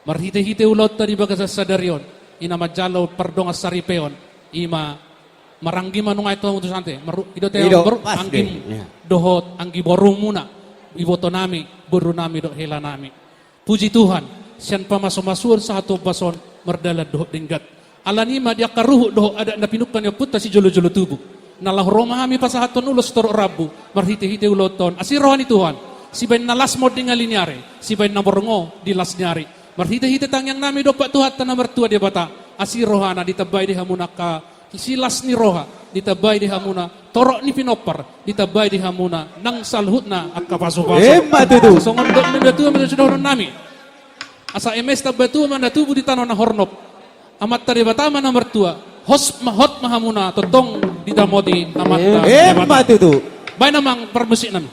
Marhite-hite ulot tadi baga sa sadarion. Ina majalo pardong asaripeon. Ima maranggi manungay ito ang utusante. Ido tayo anggim dohot, anggi borong muna. Iboto nami, buru nami do hela nami. Puji Tuhan, siyan pamasumasuan sa hato bason, merdala dohot dinggat. Alanima dia karuhu dohot ada na pinukan yung puta si jolo-jolo tubuh. Nalah romahami pa sa haton ulos toro rabu, marhite-hite uloton. Asirohan ni Tuhan, si bain nalas mo di nga linyari, si bain naborongo di las nyari. Marhite-hite tangyang nami do pa tuhat na mertua dia bata. Asirohan na ditabay di hamuna ka, silas ni roha, ditabay di hamuna, torok ni pinopar, ditabay di hamuna, nang salhut na at kapaso-paso. Matutu. Songon dok na batu ang sudah nami. Asa emes ta batu man natubu di tanah na hornop. Amat tari batama na mertua. Hot mahamuna totong di damodi amat ta. Matutu. Bay namang permusik nami.